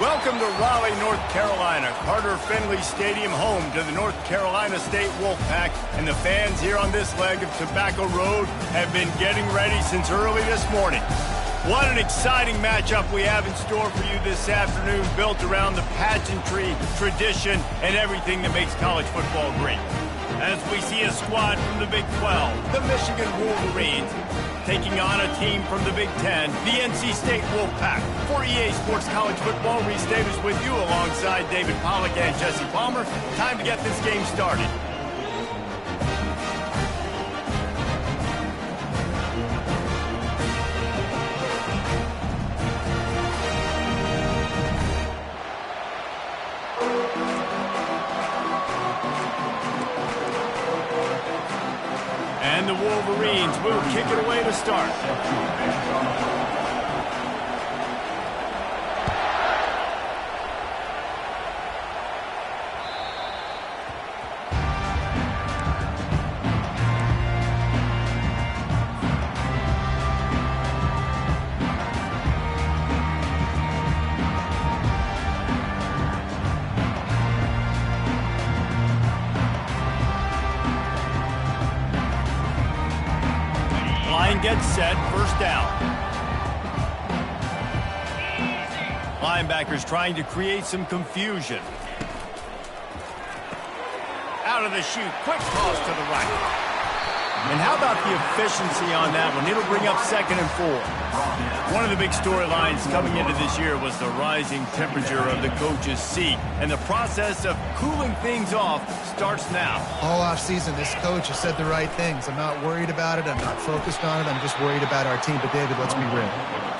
Welcome to Raleigh, North Carolina, Carter Finley Stadium, home to the North Carolina State Wolfpack, and the fans here on this leg of Tobacco Road have been getting ready since early this morning. What an exciting matchup we have in store for you this afternoon, built around the pageantry, tradition, and everything that makes college football great. As we see a squad from the Big 12, the Michigan Wolverines, taking on a team from the Big 10, the NC State Wolfpack. For EA Sports College Football, Reese Davis with you alongside David Pollack and Jesse Palmer. Time to get this game started. And the Wolverines will kick it away to start. Gets set, first down. Linebackers trying to create some confusion. Out of the chute, quick toss to the right. And how about the efficiency on that one? It'll bring up 2nd and 4. One of the big storylines coming into this year was the rising temperature of the coach's seat. And the process of cooling things off starts now. All offseason, this coach has said the right things. I'm not worried about it. I'm not focused on it. I'm just worried about our team. But, David, let's be real.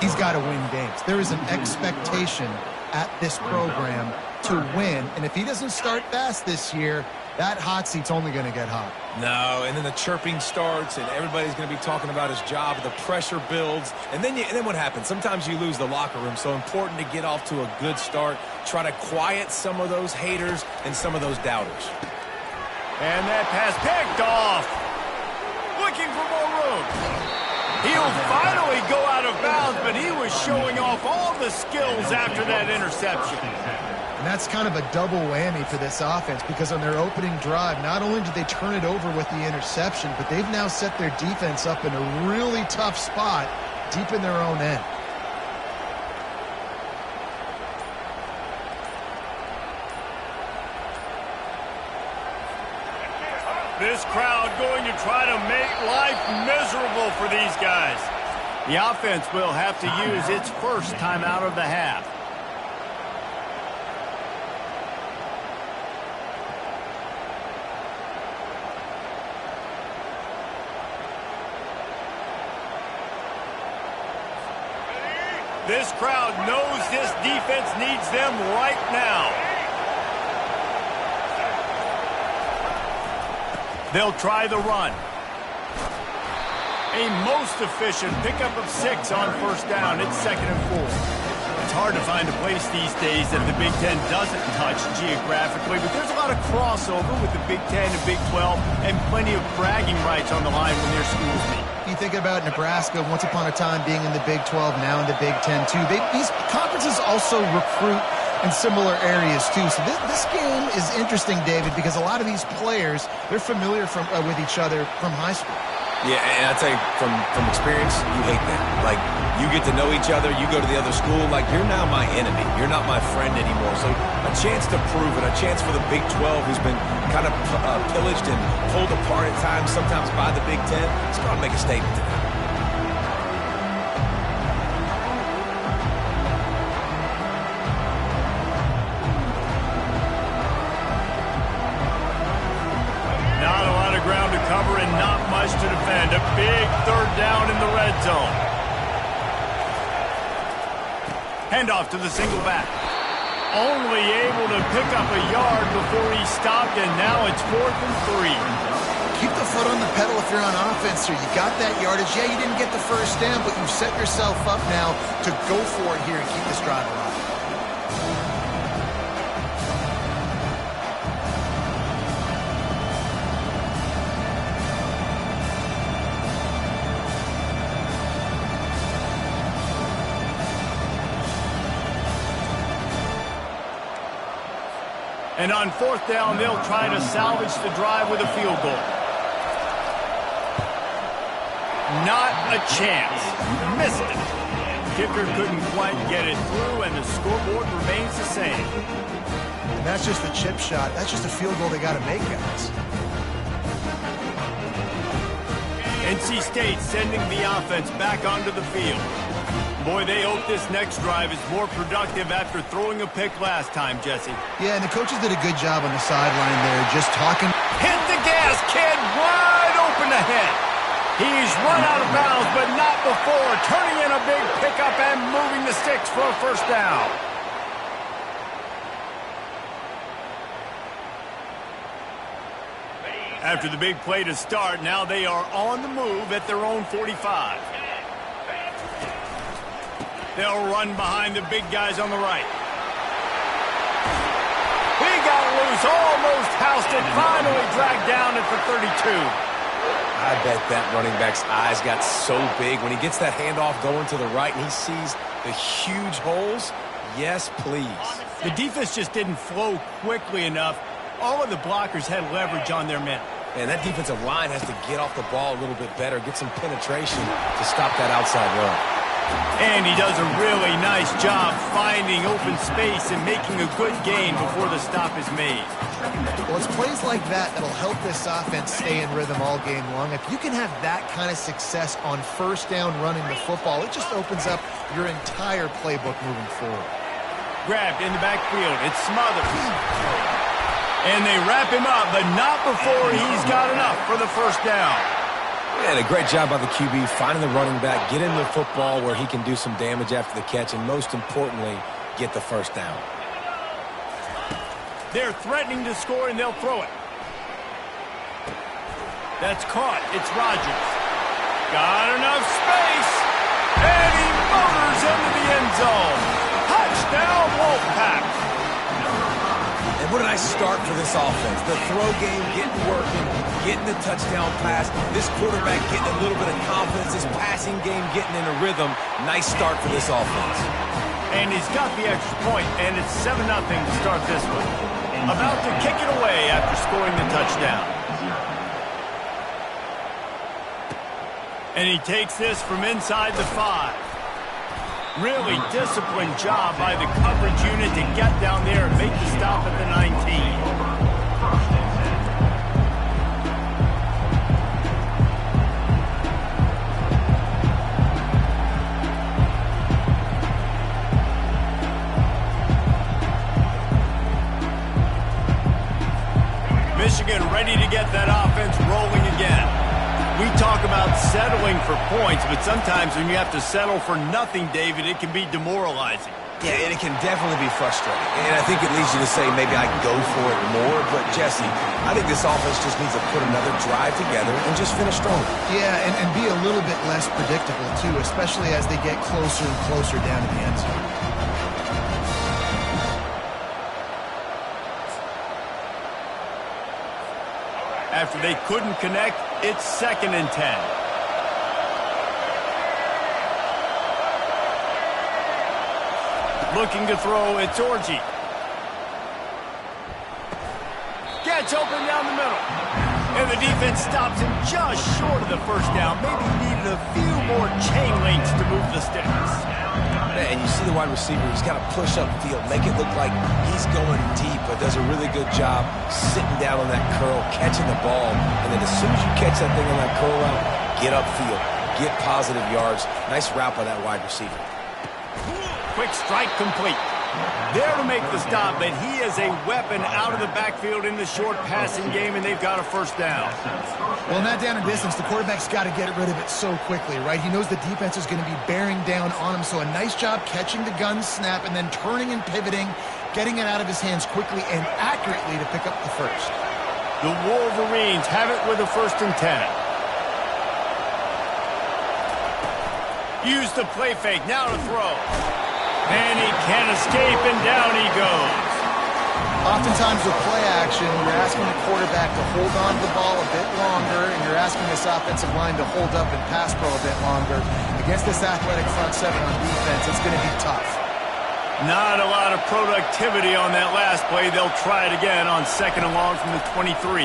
He's got to win games. There is an expectation at this program to win. And if he doesn't start fast this year, that hot seat's only going to get hot. No, and then the chirping starts, and everybody's going to be talking about his job. The pressure builds, and then what happens? Sometimes you lose the locker room, so important to get off to a good start. Try to quiet some of those haters and some of those doubters. And that pass picked off. Looking for more room. He'll finally go out of bounds, but he was showing off all the skills after that interception. And that's kind of a double whammy for this offense, because on their opening drive, not only did they turn it over with the interception, but they've now set their defense up in a really tough spot deep in their own end. This crowd going to try to make life miserable for these guys. The offense will have to use its first timeout of the half. This crowd knows this defense needs them right now. They'll try the run. A most efficient pickup of 6 on first down. It's 2nd and 4. It's hard to find a place these days that the Big Ten doesn't touch geographically, but there's a lot of crossover with the Big Ten and Big 12 and plenty of bragging rights on the line when their schools meet. You think about Nebraska, once upon a time being in the Big 12, now in the Big 10 too. These conferences also recruit in similar areas too. So this game is interesting, David, because a lot of these players, they're familiar with each other from high school. Yeah, and I tell you, from experience, you hate that. Like, you get to know each other, you go to the other school, like, you're now my enemy. You're not my friend anymore. So a chance to prove it, a chance for the Big 12, who's been kind of pillaged and pulled apart at times, sometimes by the Big 10, it's going to make a statement to them. Ground to cover and not much to defend. A big 3rd down in the red zone. Handoff to the single back. Only able to pick up a yard before he stopped, and now it's 4th and 3. Keep the foot on the pedal if you're on offense here. You got that yardage. Yeah, you didn't get the first down, but you've set yourself up now to go for it here and keep this drive alive. And on 4th down, they'll try to salvage the drive with a field goal. Not a chance. Missed it. Kicker couldn't quite get it through, and the scoreboard remains the same. And that's just a chip shot. That's just a field goal they got to make, guys. NC State sending the offense back onto the field. Boy, they hope this next drive is more productive after throwing a pick last time, Jesse. Yeah, and the coaches did a good job on the sideline there, just talking. Hit the gas, kid, wide open ahead. He's run out of bounds, but not before turning in a big pickup and moving the sticks for a first down. After the big play to start, now they are on the move at their own 45. They'll run behind the big guys on the right. He got loose, almost housed it, finally dragged down at the 32. I bet that running back's eyes got so big when he gets that handoff going to the right and he sees the huge holes. Yes, please. The defense just didn't flow quickly enough. All of the blockers had leverage on their men. And that defensive line has to get off the ball a little bit better, get some penetration to stop that outside run. And he does a really nice job finding open space and making a good gain before the stop is made. Well, it's plays like that that'll help this offense stay in rhythm all game long. If you can have that kind of success on first down running the football, it just opens up your entire playbook moving forward. Grabbed in the backfield. It's smothered. And they wrap him up, but not before he's got enough for the first down. Yeah, and a great job by the QB finding the running back, get him the football where he can do some damage after the catch, and most importantly, get the first down. They're threatening to score, and they'll throw it. That's caught. It's Rodgers. Got enough space, and he motors into the end zone. Touchdown, Wolfpack. And what a nice start for this offense. The throw game getting working, getting the touchdown pass. This quarterback getting a little bit of confidence. This passing game getting in a rhythm. Nice start for this offense. And he's got the extra point, and it's 7-0 to start this one. About to kick it away after scoring the touchdown. And he takes this from inside the 5. Really disciplined job by the coverage unit to get down there and make the stop at the 19. Michigan ready to get that offense rolling again. We talk about settling for points, but sometimes when you have to settle for nothing, David, it can be demoralizing. Yeah, and it can definitely be frustrating. And I think it leads you to say maybe I go for it more. But, Jesse, I think this offense just needs to put another drive together and just finish strong. Yeah, and be a little bit less predictable, too, especially as they get closer and closer down to the end zone. After they couldn't connect, it's 2nd and 10. Looking to throw, it's Orji. Gets open down the middle. And the defense stops him just short of the first down. Maybe needed a few more chain links to move the sticks. And you see the wide receiver, he's got to push upfield, make it look like he's going deep, but does a really good job sitting down on that curl, catching the ball, and then as soon as you catch that thing on that curl route, get upfield, get positive yards. Nice route by that wide receiver. Quick strike complete. There to make the stop, but he is a weapon out of the backfield in the short passing game, and they've got a first down. Well, in that down and distance, the quarterback's got to get rid of it so quickly, right? He knows the defense is going to be bearing down on him, so a nice job catching the gun snap and then turning and pivoting, getting it out of his hands quickly and accurately to pick up the first. The Wolverines have it with a 1st and 10. Use the play fake, now to throw. And he can't escape, and down he goes. Oftentimes with play action, you're asking the quarterback to hold on to the ball a bit longer, and you're asking this offensive line to hold up and pass pro a bit longer. Against this athletic front seven on defense, it's going to be tough. Not a lot of productivity on that last play. They'll try it again on 2nd and long from the 23.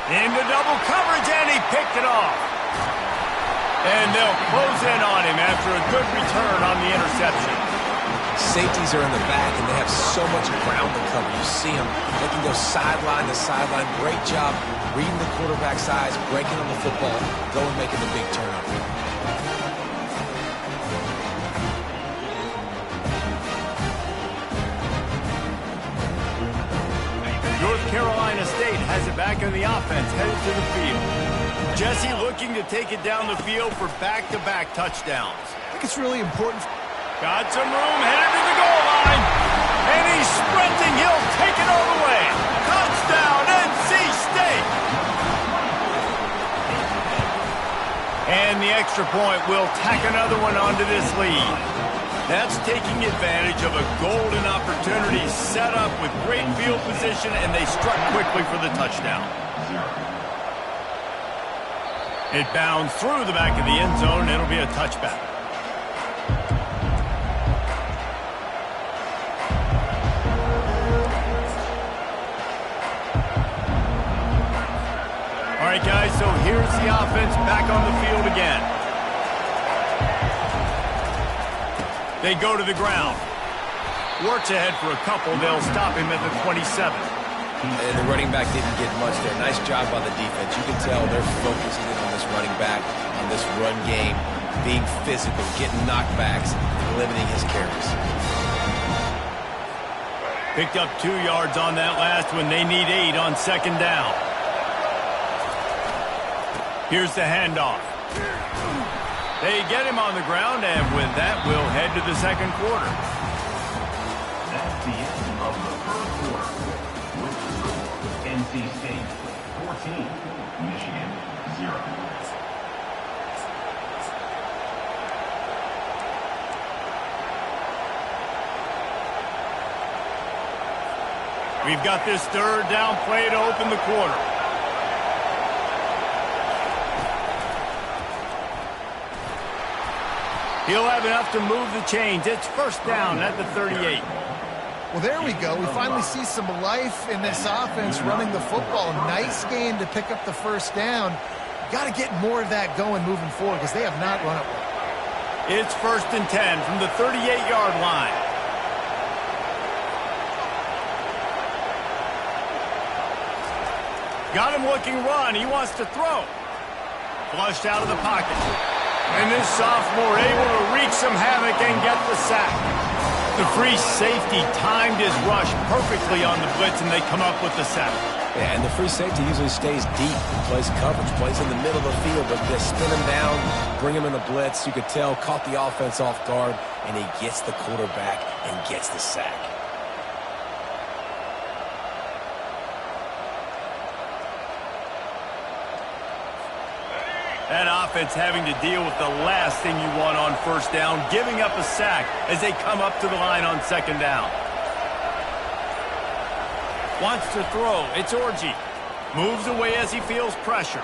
Into double coverage, and he picked it off. And they'll close in on him after a good return on the interception. Safeties are in the back, and they have so much ground to cover. You see them. They can go sideline to sideline. Great job reading the quarterback's eyes, breaking on the football, going making the big turnover. North Carolina State has it back in the offense, headed to the field. Jesse looking to take it down the field for back-to-back touchdowns. I think it's really important. Got some room, headed to the goal line. And he's sprinting. He'll take it all the way. Touchdown, NC State. And the extra point will tack another one onto this lead. That's taking advantage of a golden opportunity set up with great field position, and they struck quickly for the touchdown. It bounds through the back of the end zone, and it'll be a touchback. All right, guys, so here's the offense back on the field again. They go to the ground. Works ahead for a couple. They'll stop him at the 27. And the running back didn't get much there. Nice job by the defense. You can tell they're focusing in on this running back, on this run game, being physical, getting knockbacks, and limiting his carries. Picked up 2 yards on that last one. They need 8 on 2nd down. Here's the handoff. They get him on the ground, and with that, we'll head to the 2nd quarter. That's the end of the 1st quarter. With the score, NC State 14, Michigan 0. We've got this 3rd down play to open the quarter. He'll have enough to move the chains. It's 1st down at the 38. Well, there we go. We finally see some life in this offense running the football. Nice game to pick up the 1st down. Got to get more of that going moving forward because they have not run it well. It's 1st and 10 from the 38-yard line. Got him looking run. He wants to throw. Flushed out of the pocket. And this sophomore able to wreak some havoc and get the sack. The free safety timed his rush perfectly on the blitz, and they come up with the sack. Yeah, and the free safety usually stays deep, plays coverage, plays in the middle of the field, but they spin him down, bring him in the blitz. You could tell, caught the offense off guard, and he gets the quarterback and gets the sack. That offense having to deal with the last thing you want on 1st down, giving up a sack as they come up to the line on 2nd down. Wants to throw. It's Orji. Moves away as he feels pressure.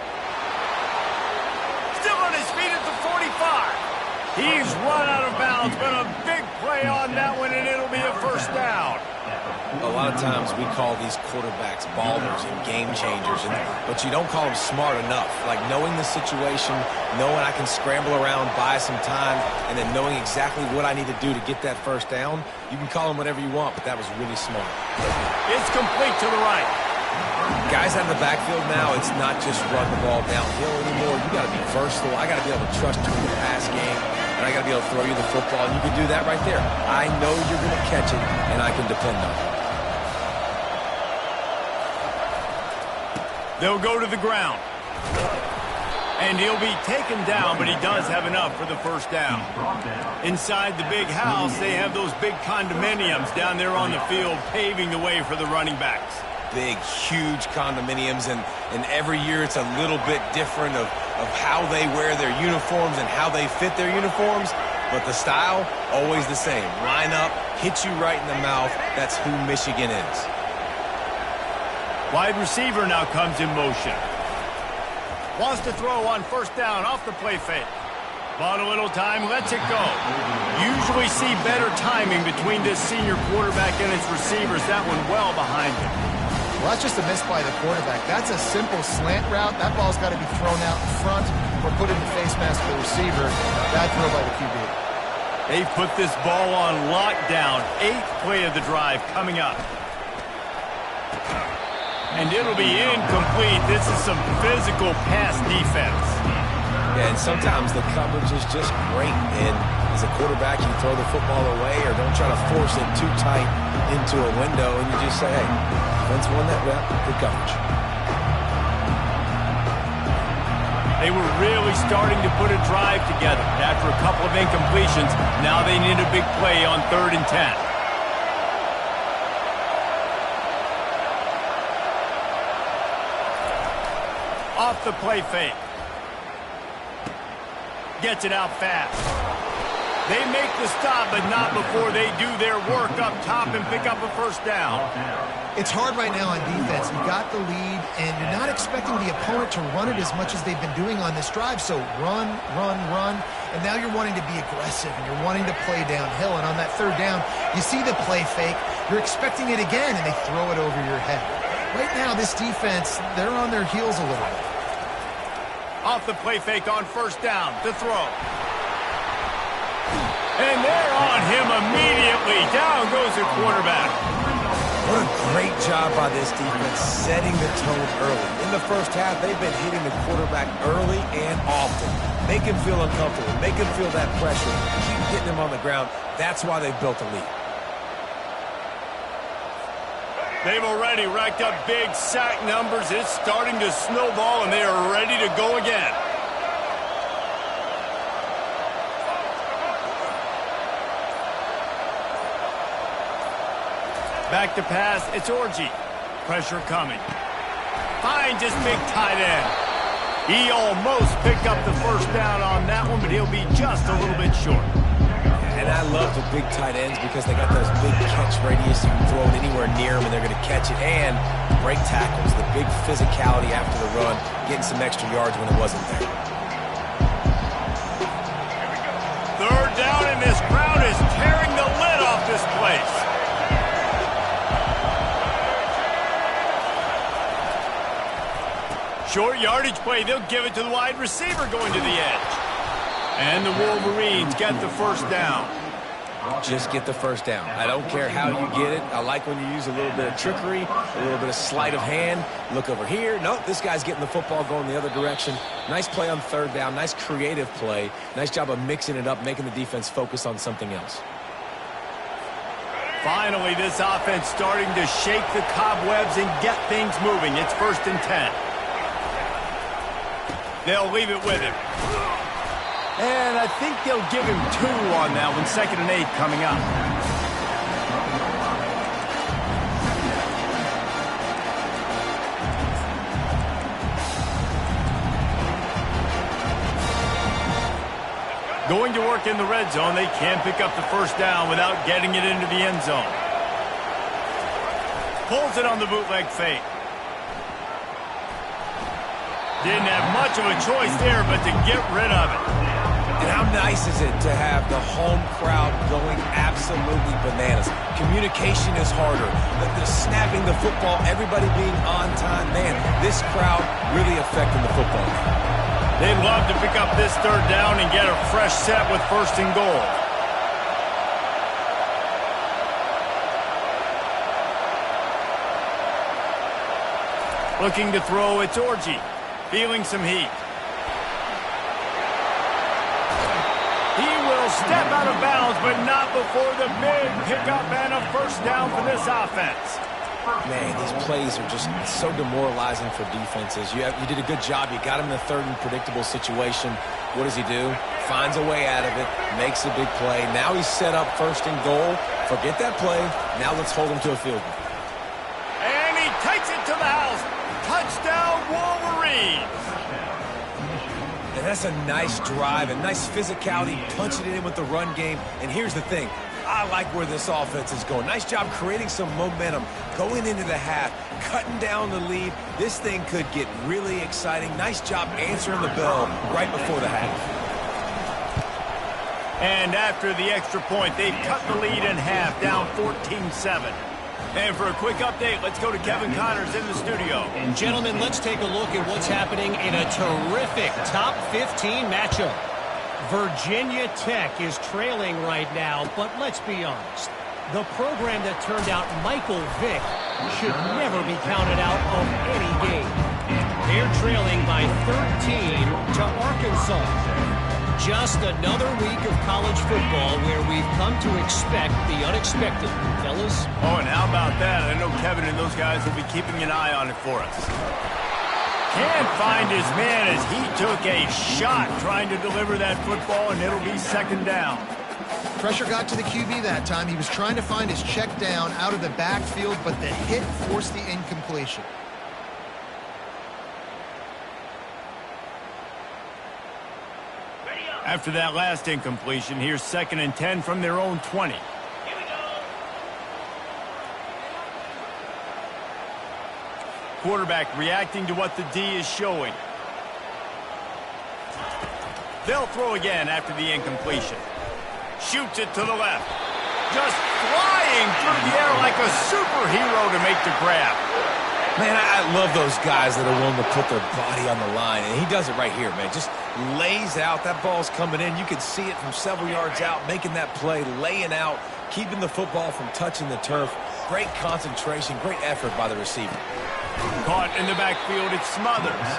Still on his feet at the 45. He's run out of bounds, but a big play on that one, and it'll be a 1st down. A lot of times we call these quarterbacks ballers and game changers, but you don't call them smart enough. Like knowing the situation, knowing I can scramble around, buy some time, and then knowing exactly what I need to do to get that 1st down, you can call them whatever you want, but that was really smart. It's complete to the right. Guys out of the backfield now, it's not just run the ball downhill anymore. You got to be versatile. I got to be able to trust you in the pass game, and I got to be able to throw you the football, and you can do that right there. I know you're going to catch it, and I can depend on it. They'll go to the ground. And he'll be taken down, but he does have enough for the 1st down. Inside the big house, they have those big condominiums down there on the field, paving the way for the running backs. Big, huge condominiums, and every year it's a little bit different of how they wear their uniforms and how they fit their uniforms, but the style, always the same. Line up, hit you right in the mouth. That's who Michigan is. Wide receiver now comes in motion. Wants to throw on 1st down off the play fake. Bought a little time, lets it go. Usually see better timing between this senior quarterback and his receivers. That one well behind him. Well, that's just a miss by the quarterback. That's a simple slant route. That ball's got to be thrown out in front or put in the face mask of the receiver. Bad throw by the QB. They've put this ball on lockdown. 8th play of the drive coming up. And it'll be incomplete. This is some physical pass defense. Yeah, and sometimes the coverage is just great. And as a quarterback, you throw the football away or don't try to force it too tight into a window, and you just say, hey, defense won that rep, good coverage. They were really starting to put a drive together. After a couple of incompletions, now they need a big play on 3rd and 10. Off the play fake. Gets it out fast. They make the stop, but not before they do their work up top and pick up a first down. It's hard right now on defense. You got the lead, and you're not expecting the opponent to run it as much as they've been doing on this drive. So run, run, run. And now you're wanting to be aggressive, and you're wanting to play downhill. And on that 3rd down, you see the play fake. You're expecting it again, and they throw it over your head. Right now, this defense, they're on their heels a little bit. Off the play fake on 1st down to throw. And they're on him immediately. Down goes the quarterback. What a great job by this defense setting the tone early. In the first half, they've been hitting the quarterback early and often. Make him feel uncomfortable. Make him feel that pressure. Keep getting him on the ground. That's why they've built a lead. They've already racked up big sack numbers. It's starting to snowball, and they are ready to go again. Back to pass, it's Orji. Pressure coming. Finds his big tight end. He almost picked up the first down on that one, but he'll be just a little bit short. And I love the big tight ends because they got those big catch radius. You can throw it anywhere near them, and they're going to catch it. And break tackles, the big physicality after the run, getting some extra yards when it wasn't there. 3rd down, and this crowd is tearing the lid off this place. Short yardage play. They'll give it to the wide receiver going to the edge. And the Wolverines get the first down. Just get the first down. I don't care how you get it. I like when you use a little bit of trickery, a little bit of sleight of hand. Look over here. Nope, this guy's getting the football going the other direction. Nice play on 3rd down. Nice creative play. Nice job of mixing it up, making the defense focus on something else. Finally, this offense starting to shake the cobwebs and get things moving. It's 1st and 10. They'll leave it with him. And I think they'll give him 2 on that one. 2nd and 8 coming up. Going to work in the red zone. They can pick up the first down without getting it into the end zone. Pulls it on the bootleg fake. Didn't have much of a choice there, but to get rid of it. And how nice is it to have the home crowd going absolutely bananas? Communication is harder. The snapping the football, everybody being on time. Man, this crowd really affecting the football game. They'd love to pick up this 3rd down and get a fresh set with 1st and goal. Looking to throw, it's Orji. Feeling some heat. He will step out of bounds, but not before the big pickup and a first down for this offense. Man, these plays are just so demoralizing for defenses. You did a good job. You got him in a 3rd and predictable situation. What does he do? Finds a way out of it, makes a big play. Now he's set up 1st and goal. Forget that play. Now let's hold him to a field goal. And he takes it to the house. Touchdown, Wolverines. And that's a nice drive, a nice physicality, punching it in with the run game. And here's the thing. I like where this offense is going. Nice job creating some momentum, going into the half, cutting down the lead. This thing could get really exciting. Nice job answering the bell right before the half. And after the extra point, they've cut the lead in half, down 14-7. And for a quick update, let's go to Kevin Connors in the studio. Gentlemen, let's take a look at what's happening in a terrific top 15 matchup. Virginia Tech is trailing right now, but let's be honest. The program that turned out Michael Vick should never be counted out of any game. They're trailing by 13 to Arkansas. Just another week of college football where we've come to expect the unexpected, fellas. Oh, and how about that? I know Kevin and those guys will be keeping an eye on it for us. Can't find his man as he took a shot trying to deliver that football, and it'll be second down. Pressure got to the QB that time. He was trying to find his check down out of the backfield, but the hit forced the incompletion. After that last incompletion, here's 2nd and 10 from their own 20. Quarterback reacting to what the D is showing. They'll throw again after the incompletion. Shoots it to the left. Just flying through the air like a superhero to make the grab. Man, I love those guys that are willing to put their body on the line, and he does it right here, man. Just lays out. That ball's coming in. You can see it from several yards out, making that play, laying out, keeping the football from touching the turf. Great concentration, great effort by the receiver. Caught in the backfield, it's Smothers.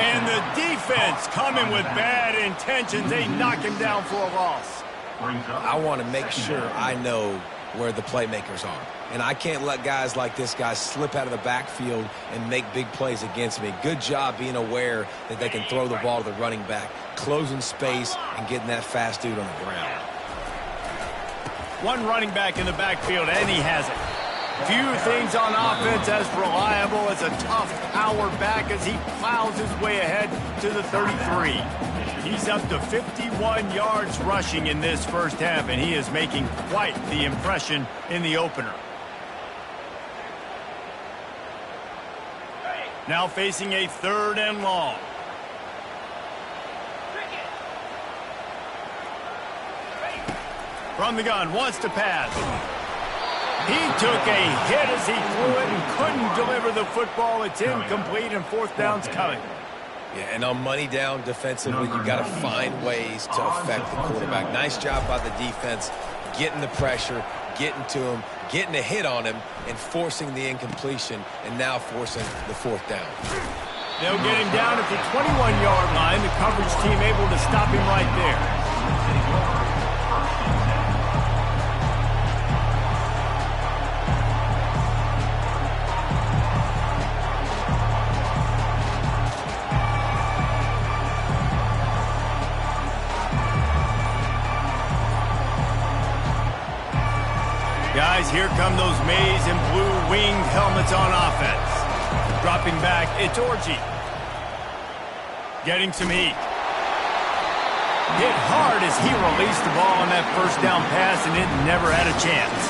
And the defense coming with bad intentions. They knock him down for a loss. I want to make sure I know where the playmakers are. And I can't let guys like this guy slip out of the backfield and make big plays against me. Good job being aware that they can throw the ball to the running back, closing space, and getting that fast dude on the ground. One running back in the backfield, and he has it. Few things on offense as reliable as a tough power back as he plows his way ahead to the 33. He's up to 51 yards rushing in this first half, and he is making quite the impression in the opener. Now facing a 3rd and long. From the gun, wants to pass. He took a hit as he threw it and couldn't deliver the football. It's incomplete, and 4th down's coming. Yeah, and on money down defensively, you've got to find ways to affect the quarterback. Nice job by the defense, getting the pressure, getting to him, getting a hit on him, and forcing the incompletion, and now forcing the 4th down. They'll get him down at the 21-yard line. The coverage team able to stop him right there. Guys, here come those maize and blue winged helmets on offense. Dropping back, it's Orji. Getting some heat. Hit hard as he released the ball on that 1st down pass, and it never had a chance.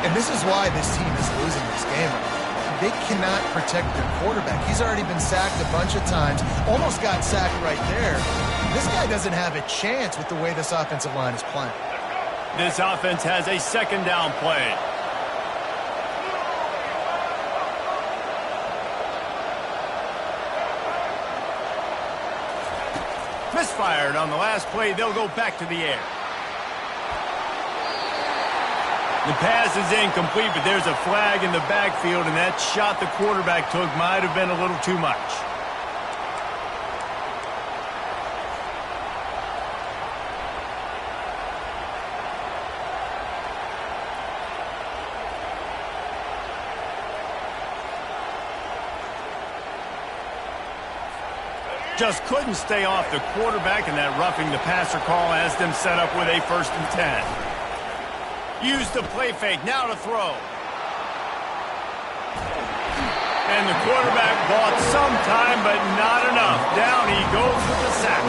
And this is why this team is losing this game. They cannot protect their quarterback. He's already been sacked a bunch of times. Almost got sacked right there. This guy doesn't have a chance with the way this offensive line is playing. This offense has a 2nd down play. Misfired on the last play. They'll go back to the air. The pass is incomplete, but there's a flag in the backfield, and that shot the quarterback took might have been a little too much. Just couldn't stay off the quarterback, and that roughing the passer call has them set up with a 1st and 10. Use the play fake, now to throw. And the quarterback bought some time, but not enough. Down he goes with the sack.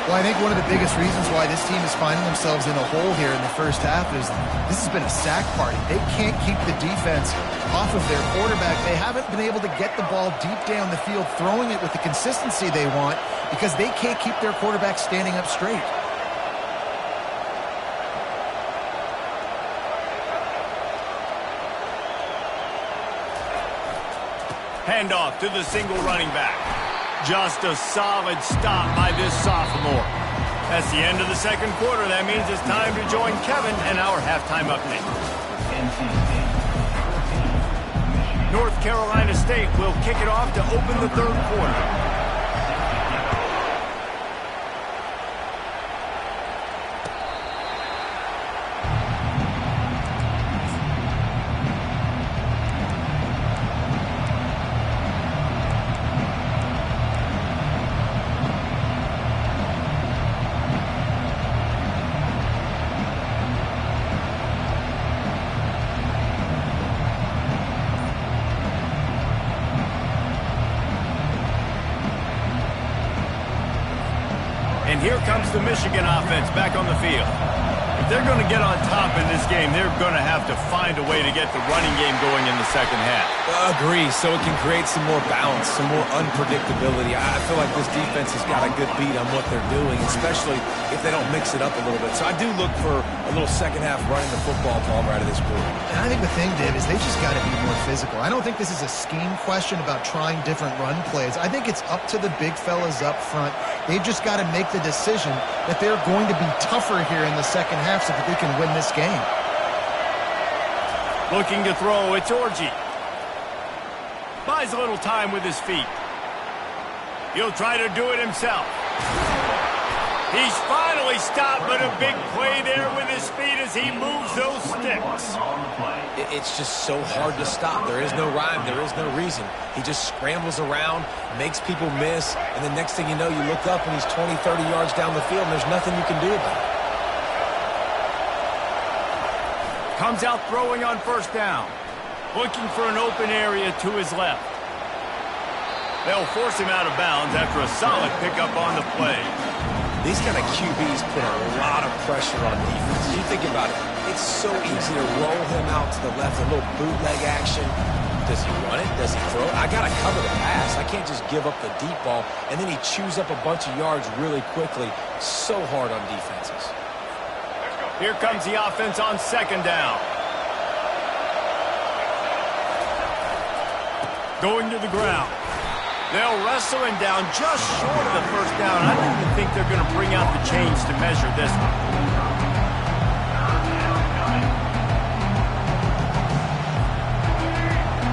Well, I think one of the biggest reasons why this team is finding themselves in a hole here in the first half is this has been a sack party. They can't keep the defense off of their quarterback. They haven't been able to get the ball deep down the field, throwing it with the consistency they want because they can't keep their quarterback standing up straight. Handoff to the single running back. Just a solid stop by this sophomore. That's the end of the second quarter. That means it's time to join Kevin and our halftime update. North Carolina State will kick it off to open the third quarter. And here comes the Michigan offense back on the field. If they're going to get on top in this game, they're going to have to find a way to get the running game going in the second half. Agree, so it can create some more balance, some more unpredictability. I feel like this defense has got a good beat on what they're doing, especially if they don't mix it up a little bit. So I do look for a little second half running the football ball right out of this quarter. And I think the thing, Dave, is they just got to be more physical. I don't think this is a scheme question about trying different run plays. I think it's up to the big fellas up front. They've just got to make the decision that they're going to be tougher here in the second half so that they can win this game. Looking to throw, it's Orji. Buys a little time with his feet. He'll try to do it himself. He's finally stopped, but a big play there with his feet as he moves those sticks. It's just so hard to stop. There is no rhyme. There is no reason. He just scrambles around, makes people miss, and the next thing you know, you look up and he's 20, 30 yards down the field, and there's nothing you can do about it. Comes out throwing on first down. Looking for an open area to his left. They'll force him out of bounds after a solid pickup on the play. These kind of QBs put a lot of pressure on defense. You think about it, it's so easy to roll him out to the left, a little bootleg action. Does he run it? Does he throw it? I got to cover the pass. I can't just give up the deep ball, and then he chews up a bunch of yards really quickly. So hard on defenses. Here comes the offense on second down. Going to the ground. They'll wrestle him down just short of the first down. I don't even think they're going to bring out the chains to measure this one.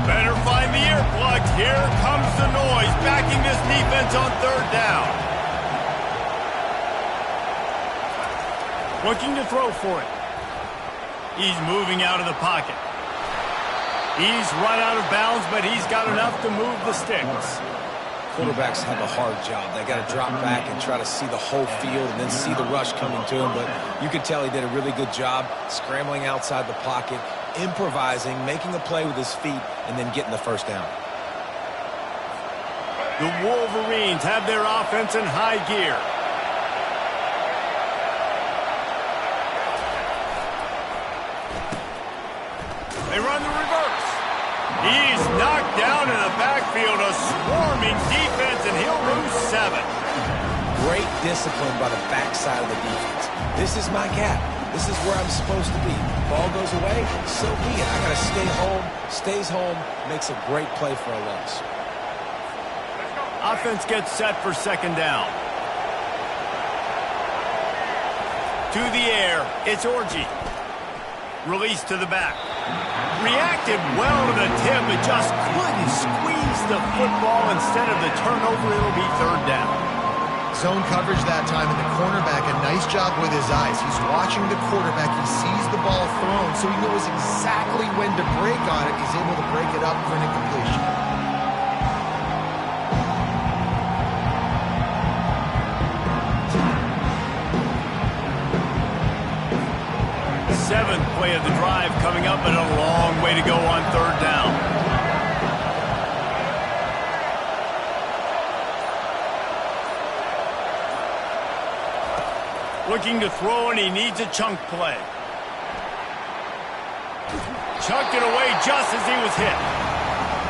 Better find the earplugs. Here comes the noise, backing this defense on third down. Looking to throw for it. He's moving out of the pocket. He's run out of bounds, but he's got enough to move the sticks. Quarterbacks have a hard job. They got to drop back and try to see the whole field and then see the rush coming to him. But you could tell he did a really good job scrambling outside the pocket, improvising, making a play with his feet, and then getting the first down. The Wolverines have their offense in high gear. They run the reverse. He's knocked down in the backfield, a swarming defense, and he'll lose 7. Great discipline by the backside of the defense. This is my gap. This is where I'm supposed to be. Ball goes away, so be it. I got to stay home. Stays home, makes a great play for a loss. Offense gets set for second down. To the air, it's Orji. Release to the back. Reacted well to the tip, but just couldn't squeeze the football. Instead of the turnover, it'll be third down. Zone coverage that time, and the cornerback, a nice job with his eyes. He's watching the quarterback. He sees the ball thrown, so he knows exactly when to break on it. He's able to break it up for an incompletion. Seventh play of the drive coming up, and a long way to go on third down. Looking to throw, and he needs a chunk play. Chucked it away just as he was hit.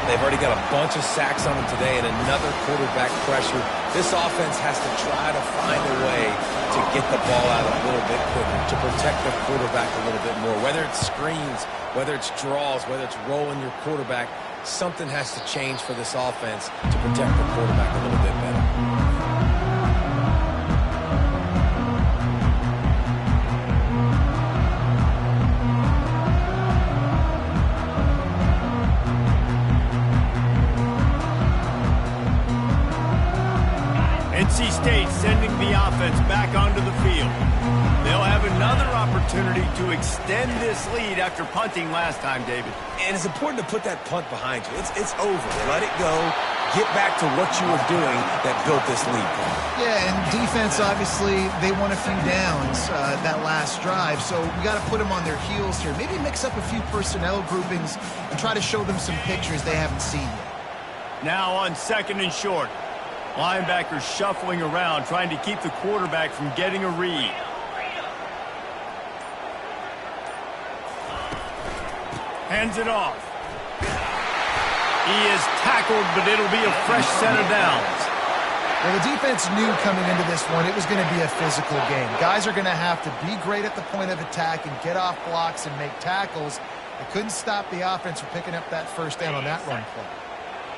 They've already got a bunch of sacks on them today and another quarterback pressure. This offense has to try to find a way to get the ball out a little bit quicker, to protect the quarterback a little bit more. Whether it's screens, whether it's draws, whether it's rolling your quarterback, something has to change for this offense to protect the quarterback a little bit better. NC State sending the offense back onto the field. They'll have another opportunity to extend this lead after punting last time, David. And it's important to put that punt behind you. It's over. Let it go. Get back to what you were doing that built this lead. Yeah, and defense, obviously, they won a few downs that last drive, so we got to put them on their heels here. Maybe mix up a few personnel groupings and try to show them some pictures they haven't seen yet. Now on 2nd and short. Linebackers shuffling around, trying to keep the quarterback from getting a read. Hands it off. He is tackled, but it'll be a fresh set of downs. Well, the defense knew coming into this one it was going to be a physical game. Guys are going to have to be great at the point of attack and get off blocks and make tackles. They couldn't stop the offense from picking up that first down on that run play.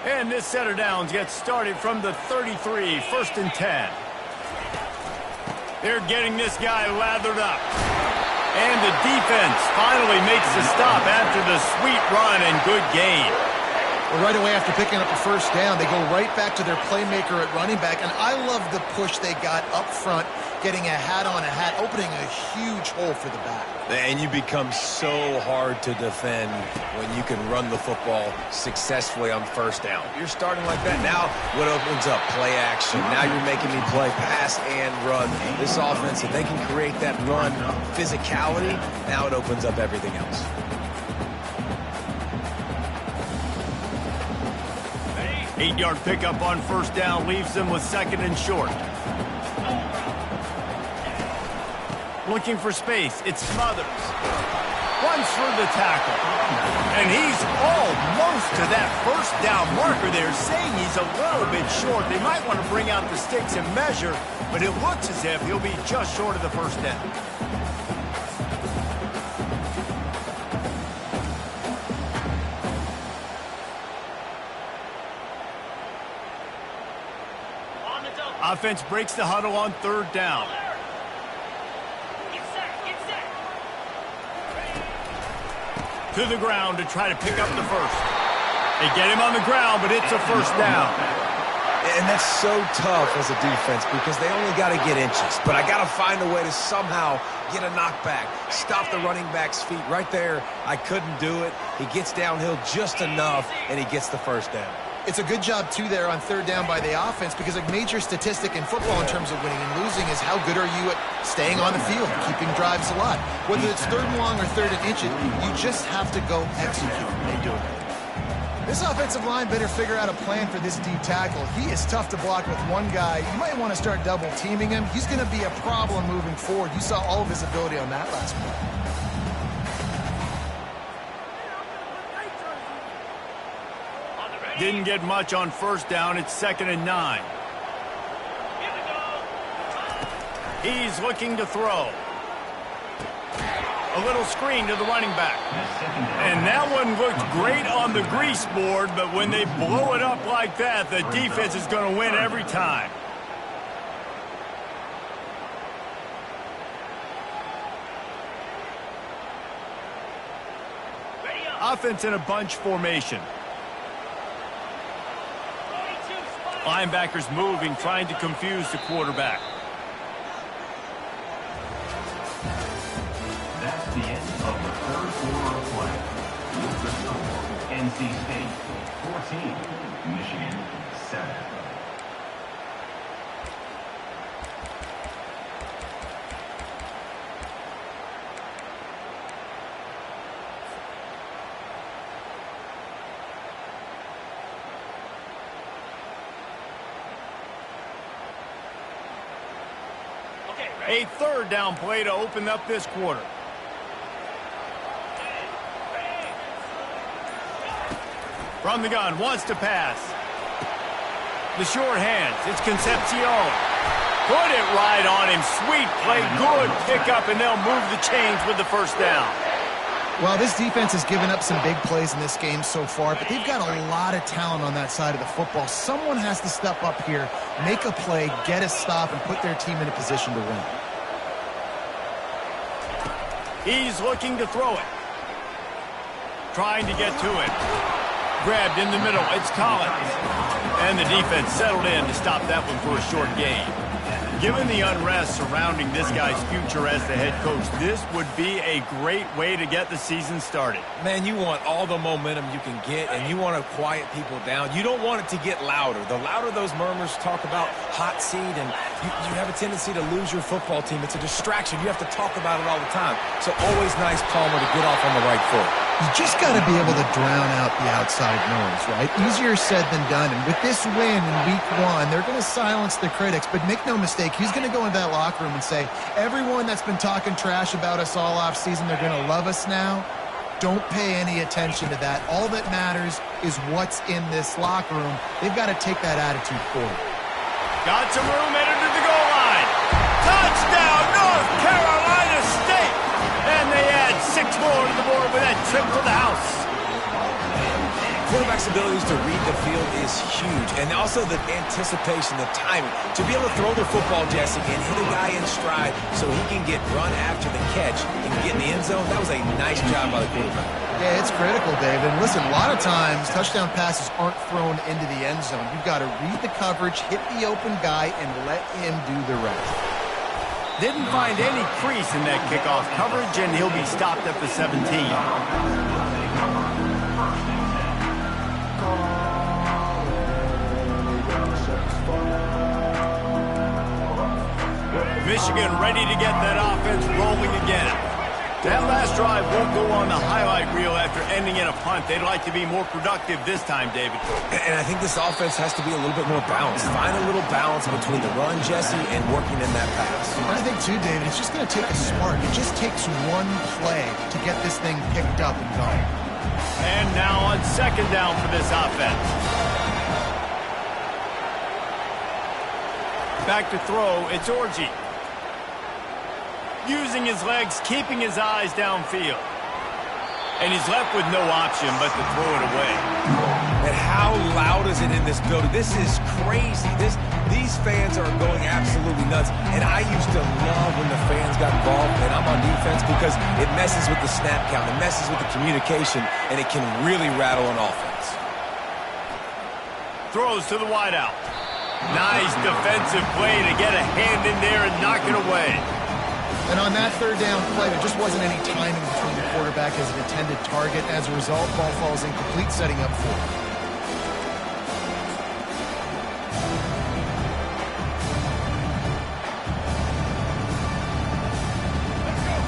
And this set of downs gets started from the 33, 1st and 10. They're getting this guy lathered up. And the defense finally makes the stop after the sweet run and good gain. Well, right away after picking up a first down, they go right back to their playmaker at running back. And I love the push they got up front, getting a hat on a hat, opening a huge hole for the back. And you become so hard to defend when you can run the football successfully on first down. You're starting like that. Now what opens up? Play action. Now you're making me play pass and run. This offense, if they can create that run physicality, now it opens up everything else. Eight-yard pickup on first down leaves them with 2nd and short. Looking for space. It's Smothers. Runs for the tackle. And he's almost to that first down marker there, saying he's a little bit short. They might want to bring out the sticks and measure, but it looks as if he'll be just short of the first down. Offense breaks the huddle on 3rd down. To the ground to try to pick up the first. They get him on the ground, but it's a first down. And that's so tough as a defense because they only got to get inches. But I got to find a way to somehow get a knockback, stop the running back's feet right there. I couldn't do it. He gets downhill just enough, and he gets the first down. It's a good job, too, there on 3rd down by the offense because a major statistic in football in terms of winning and losing is how good are you at staying on the field, keeping drives alive. Whether it's 3rd and long or 3rd and inches, you just have to go execute. They do it. This offensive line better figure out a plan for this D tackle. He is tough to block with one guy. You might want to start double teaming him. He's going to be a problem moving forward. You saw all of his ability on that last play. Didn't get much on first down. It's 2nd and 9. He's looking to throw. A little screen to the running back. And that one looked great on the grease board, but when they blow it up like that, the defense is going to win every time. Offense in a bunch formation. Linebackers moving, trying to confuse the quarterback. That's the end of the 3rd quarter of play. With the score, NC State 14, Michigan 7. A 3rd down play to open up this quarter. From the gun, wants to pass. The short hands, it's Concepcion. Put it right on him, sweet play, good pickup, and they'll move the chains with the first down. Well, this defense has given up some big plays in this game so far, but they've got a lot of talent on that side of the football. Someone has to step up here, make a play, get a stop, and put their team in a position to win. He's looking to throw it. Trying to get to it. Grabbed in the middle. It's Collins. And the defense settled in to stop that one for a short gain. Given the unrest surrounding this guy's future as the head coach, this would be a great way to get the season started. Man, you want all the momentum you can get, and you want to quiet people down. You don't want it to get louder. The louder those murmurs talk about hot seat, and you have a tendency to lose your football team. It's a distraction. You have to talk about it all the time. So always nice, Palmer, to get off on the right foot. You just got to be able to drown out the outside noise, right? Easier said than done. And with this win in week 1, they're going to silence the critics. But make no mistake, he's going to go into that locker room and say, everyone that's been talking trash about us all off season, they're going to love us now. Don't pay any attention to that. All that matters is what's in this locker room. They've got to take that attitude forward. Got some room headed to the goal line. Touchdown, North Carolina State! And they add 6 more to the board with that trip to the house. Quarterback's abilities to read the field is huge, and also the anticipation, the timing. To be able to throw the football, Jesse, and hit a guy in stride so he can get run after the catch and get in the end zone, that was a nice job by the quarterback. Yeah, it's critical, David. Listen, a lot of times touchdown passes aren't thrown into the end zone. You've got to read the coverage, hit the open guy, and let him do the rest. Didn't find any crease in that kickoff coverage, and he'll be stopped at the 17. Michigan ready to get that offense rolling again. That last drive won't go on the highlight reel after ending in a punt. They'd like to be more productive this time, David. And I think this offense has to be a little bit more balanced. Find a little balance between the run, Jesse, and working in that pass. I think, too, David, it's just going to take a spark. It just takes one play to get this thing picked up and going. And now on second down for this offense. Back to throw, it's Orji. Using his legs, keeping his eyes downfield. And he's left with no option but to throw it away. And how loud is it in this building? This is crazy. These fans are going absolutely nuts. And I used to love when the fans got involved, and I'm on defense, because it messes with the snap count, it messes with the communication, and it can really rattle an offense. Throws to the wideout. Nice defensive play to get a hand in there and knock it away. And on that third down play, there just wasn't any timing between the quarterback as an intended target. As a result, ball falls incomplete, setting up for it.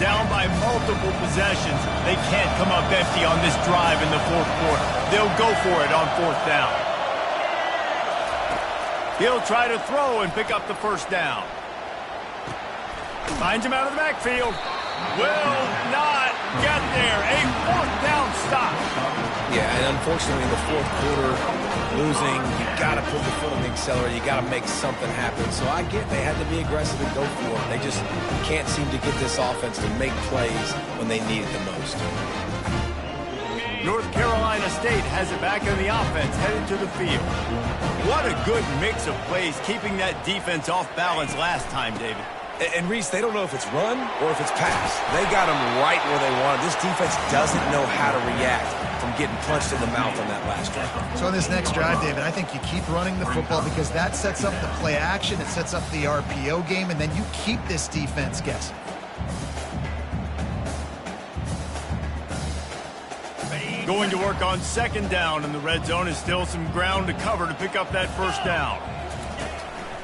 Down by multiple possessions. They can't come up empty on this drive in the fourth quarter. They'll go for it on fourth down. He'll try to throw and pick up the first down. Finds him out of the backfield. Will not get there. A fourth down stop. Yeah, and unfortunately in the fourth quarter, losing, you got to put the foot on the accelerator. You got to make something happen. So I get they had to be aggressive and go for it. They just can't seem to get this offense to make plays when they need it the most. North Carolina State has it back in the offense, headed to the field. What a good mix of plays, keeping that defense off balance last time, David. And Reese, they don't know if it's run or if it's pass. They got them right where they want it. This defense doesn't know how to react from getting punched in the mouth on that last drive. So on this next drive, David, I think you keep running the football because that sets up the play action, it sets up the RPO game, and then you keep this defense guessing. Going to work on second down, and the red zone is still some ground to cover to pick up that first down.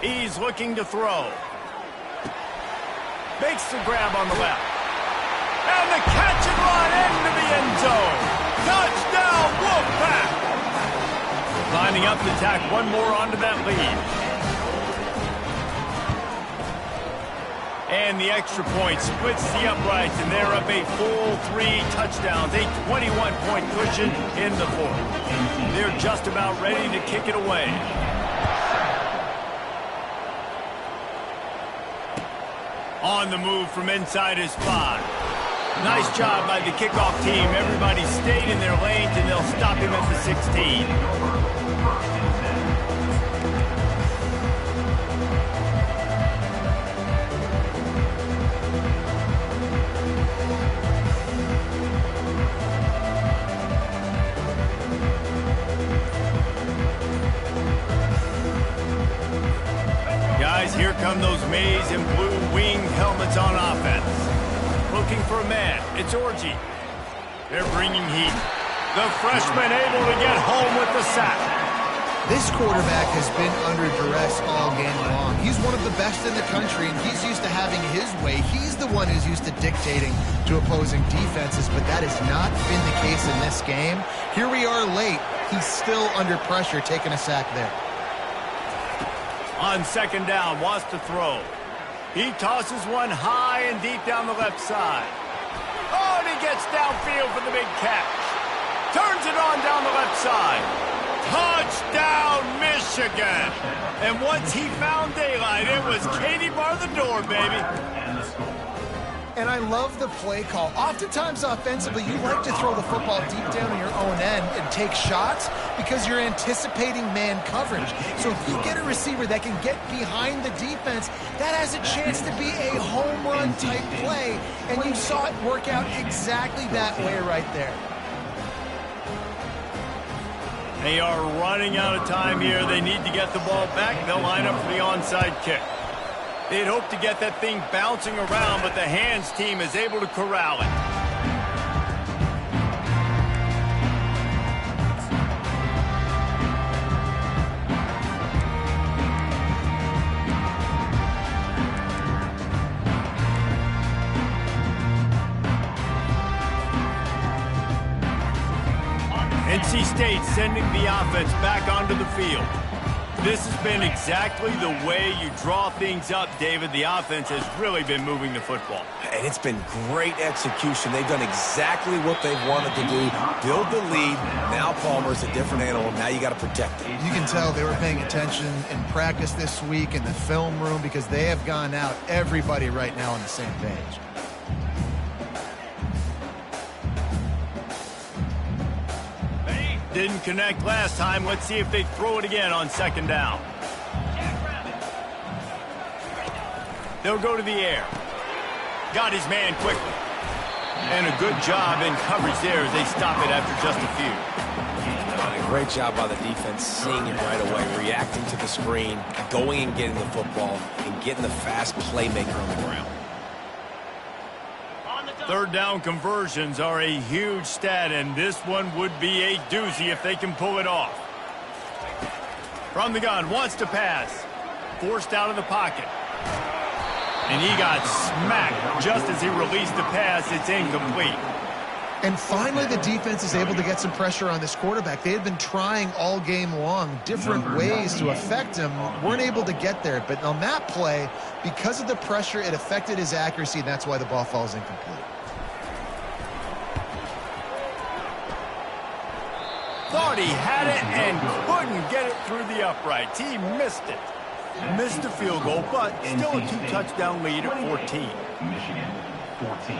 He's looking to throw. Makes the grab on the left. And the catch and run into the end zone. Touchdown, Wolfpack! Lining up to tack one more onto that lead. And the extra point splits the uprights, and they're up a full 3 touchdowns, a 21-point cushion in the fourth. They're just about ready to kick it away. On the move from inside his 5. Nice job by the kickoff team. Everybody stayed in their lanes, and they'll stop him at the 16. Guys, here come those maize and blue winged helmets on offense. Looking for a man. It's Orji. They're bringing heat. The freshman able to get home with the sack. This quarterback has been under duress all game long. He's one of the best in the country, and he's used to having his way. He's the one who's used to dictating to opposing defenses, but that has not been the case in this game. Here we are late. He's still under pressure, taking a sack there. On second down, wants to throw. He tosses one high and deep down the left side. Oh, and he gets downfield for the big catch. Turns it on down the left side. Touchdown, Michigan. And once he found daylight, it was Katie bar the door, baby. And I love the play call. Oftentimes offensively, you like to throw the football deep down on your own end and take shots because you're anticipating man coverage. So if you get a receiver that can get behind the defense, that has a chance to be a home run type play. And you saw it work out exactly that way right there. They are running out of time here. They need to get the ball back. They'll line up for the onside kick. They'd hope to get that thing bouncing around, but the hands team is able to corral it. NC State sending the offense back onto the field. This has been exactly the way you draw things up, David. The offense has really been moving the football. And it's been great execution. They've done exactly what they've wanted to do. Build the lead. Now Palmer's a different animal. Now you got to protect it. You can tell they were paying attention in practice this week in the film room because they have gone out, everybody right now on the same page. Didn't connect last time. Let's see if they throw it again on second down. They'll go to the air. Got his man quickly. And a good job in coverage there as they stop it after just a few. Great job by the defense, seeing it right away, reacting to the screen, going and getting the football, and getting the fast playmaker on the ground. Third down conversions are a huge stat, and this one would be a doozy if they can pull it off. From the gun, wants to pass. Forced out of the pocket. And he got smacked just as he released the pass. It's incomplete. And finally, the defense is able to get some pressure on this quarterback. They had been trying all game long different ways to affect him. Weren't able to get there. But on that play, because of the pressure, it affected his accuracy, and that's why the ball falls incomplete. Thought he had it and couldn't get it through the uprights. He missed it. Missed the field goal, but still a two-touchdown lead at 14. Michigan, 14.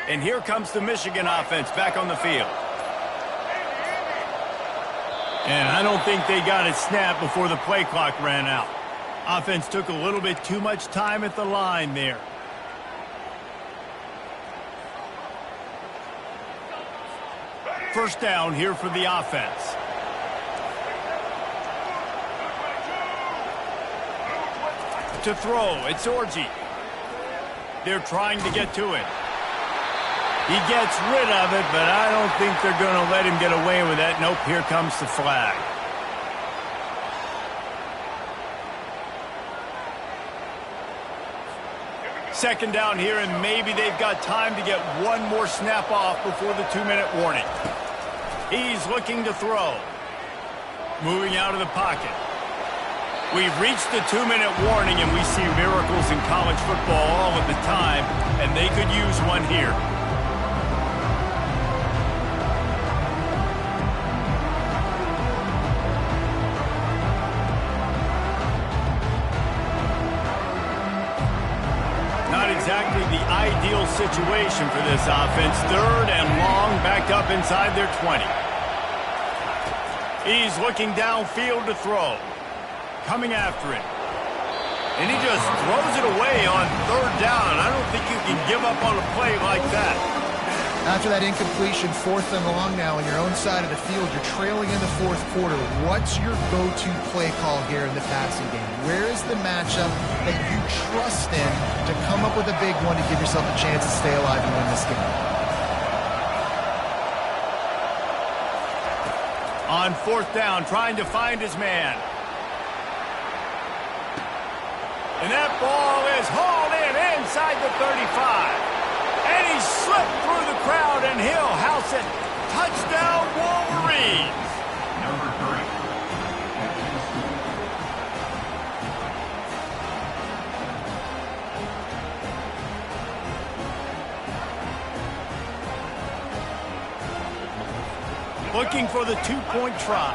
And here comes the Michigan offense back on the field. And I don't think they got it snapped before the play clock ran out. Offense took a little bit too much time at the line there. First down here for the offense. To throw, it's Orji. They're trying to get to it. He gets rid of it, but I don't think they're going to let him get away with that. Nope, here comes the flag. Second down here, and maybe they've got time to get one more snap off before the 2-minute warning. He's looking to throw. Moving out of the pocket. We've reached the 2-minute warning, and we see miracles in college football all of the time, and they could use one here. Not exactly the ideal situation for this offense. 3rd and long, backed up inside their 20. He's looking downfield to throw. Coming after it. And he just throws it away on 3rd down. I don't think you can give up on a play like that. After that incompletion, 4th and long now on your own side of the field, you're trailing in the 4th quarter. What's your go-to play call here in the passing game? Where is the matchup that you trust in to come up with a big one to give yourself a chance to stay alive and win this game? On 4th down, trying to find his man. And that ball is hauled in inside the 35. And he slipped through the crowd, and he'll house it. Touchdown, Wolverines. Number 3. Looking for the 2-point try.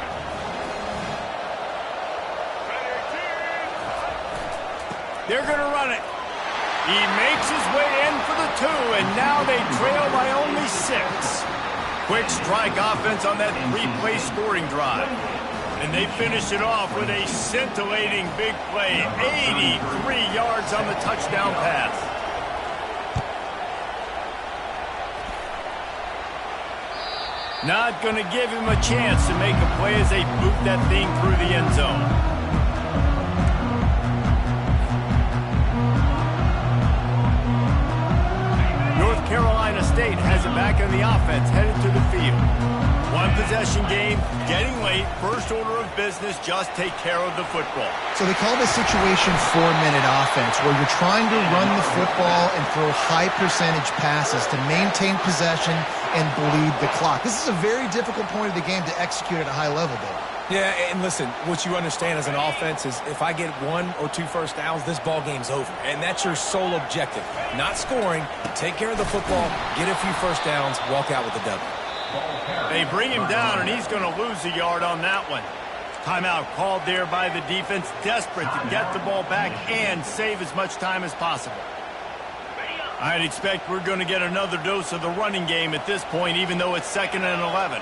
They're going to run it. He makes his way in for the 2, and now they trail by only 6. Quick strike offense on that 3-play scoring drive. And they finish it off with a scintillating big play. 83 yards on the touchdown pass. Not going to give him a chance to make a play as they boot that thing through the end zone. North Carolina State has it back in the offense, headed to the field. One possession game, getting late, first order of business, just take care of the football. So they call this situation 4-minute offense, where you're trying to run the football and throw high percentage passes to maintain possession and bleed the clock. This is a very difficult point of the game to execute at a high level, Dave. Yeah, and listen, what you understand as an offense is if I get 1 or 2 first downs, this ball game's over. And that's your sole objective. Not scoring, take care of the football, get a few first downs, walk out with the W. They bring him down, and he's going to lose a yard on that one. Timeout called there by the defense, desperate to get the ball back and save as much time as possible. I'd expect we're going to get another dose of the running game at this point, even though it's 2nd and 11.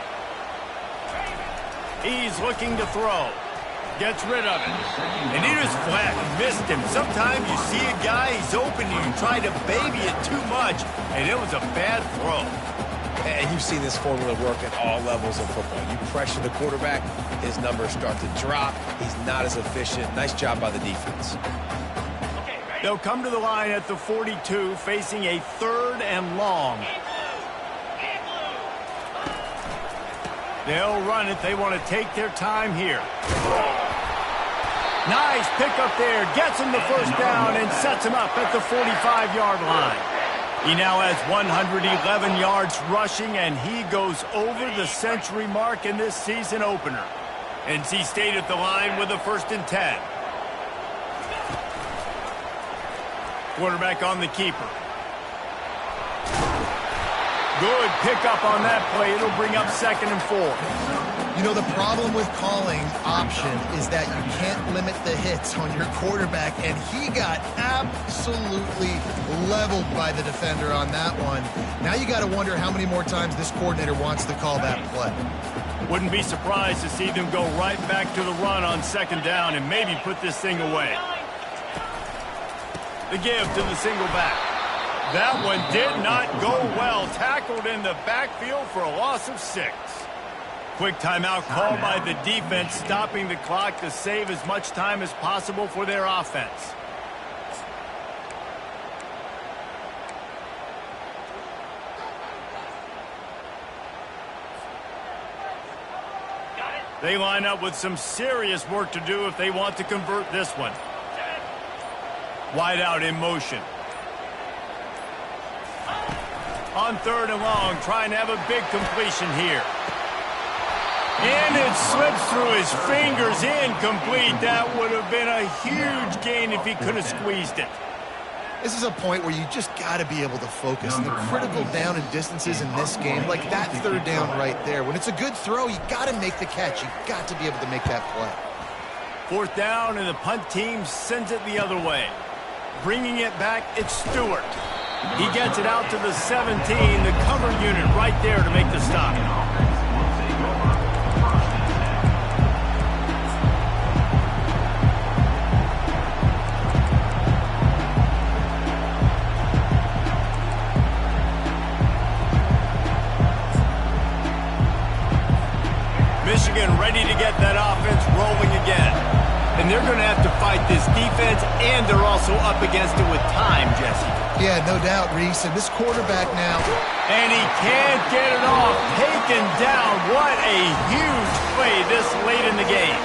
He's looking to throw. Gets rid of it. And he just flat missed him. Sometimes you see a guy, he's open, and you try to baby it too much, and it was a bad throw. And you've seen this formula work at all levels of football. You pressure the quarterback, his numbers start to drop. He's not as efficient. Nice job by the defense. They'll come to the line at the 42, facing a 3rd and long. They'll run it. They want to take their time here. Nice pickup there. Gets him the first down and sets him up at the 45-yard line. He now has 111 yards rushing, and he goes over the century mark in this season opener. NC State at the line with a 1st and 10. Quarterback on the keeper. Good pickup on that play. It'll bring up 2nd and 4. You know, the problem with calling option is that you can't limit the hits on your quarterback, and he got absolutely leveled by the defender on that one. Now you got to wonder how many more times this coordinator wants to call that play. Wouldn't be surprised to see them go right back to the run on 2nd down and maybe put this thing away. The give to the single back. That one did not go well. Tackled in the backfield for a loss of 6. Quick timeout called by the defense, stopping the clock to save as much time as possible for their offense. They line up with some serious work to do if they want to convert this one. Wide out in motion. On 3rd and long, trying to have a big completion here. And it slips through his fingers, incomplete. That would have been a huge gain if he could have squeezed it. This is a point where you just got to be able to focus. The critical down and distances in this game, like that third down right there. When it's a good throw, you got to make the catch. You got to be able to make that play. Fourth down, and the punt team sends it the other way. Bringing it back, it's Stewart. He gets it out to the 17, the cover unit right there to make the stop. Michigan ready to get that offense rolling again. And they're going to have to fight this defense, and they're also up against it with time, Jesse. Yeah, no doubt, Reese. And this quarterback now. And he can't get it off. Taken down. What a huge play this late in the game.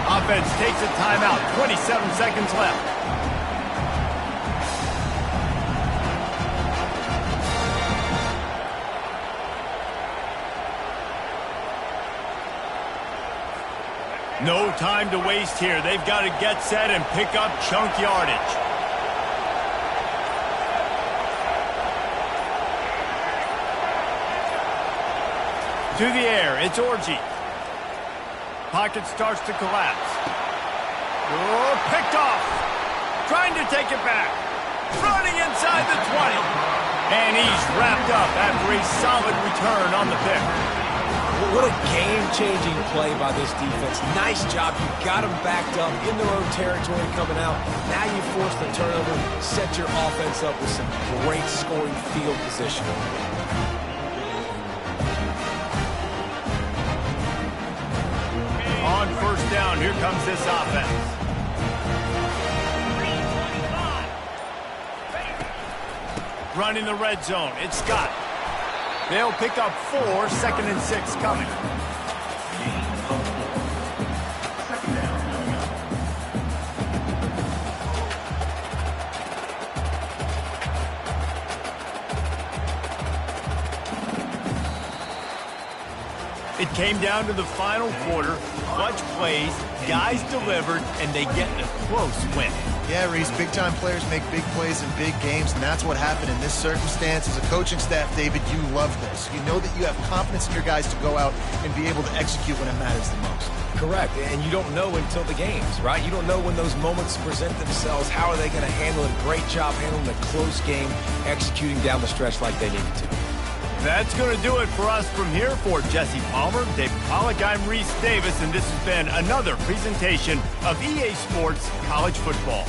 Offense takes a timeout. 27 seconds left. No time to waste here. They've got to get set and pick up chunk yardage. To the air, it's Orji. Pocket starts to collapse. Oh, picked off. Trying to take it back. Running inside the 20. And he's wrapped up after a solid return on the pick. What a game-changing play by this defense. Nice job. You got them backed up in their own territory coming out. Now you force the turnover, set your offense up with some great scoring field position. On first down, here comes this offense. Running the red zone, it's Scott. They'll pick up 4, 2nd and 6 coming. It came down to the final quarter. Clutch plays, guys delivered, and they get a close win. Yeah, Reese, big-time players make big plays in big games, and that's what happened in this circumstance. As a coaching staff, David, you love this. You know that you have confidence in your guys to go out and be able to execute when it matters the most. Correct, and you don't know until the games, right? You don't know when those moments present themselves. How are they going to handle it? Great job handling a close game, executing down the stretch like they needed to. That's going to do it for us from here. For Jesse Palmer, Dave Pollack, I'm Reese Davis, and this has been another presentation of EA Sports College Football.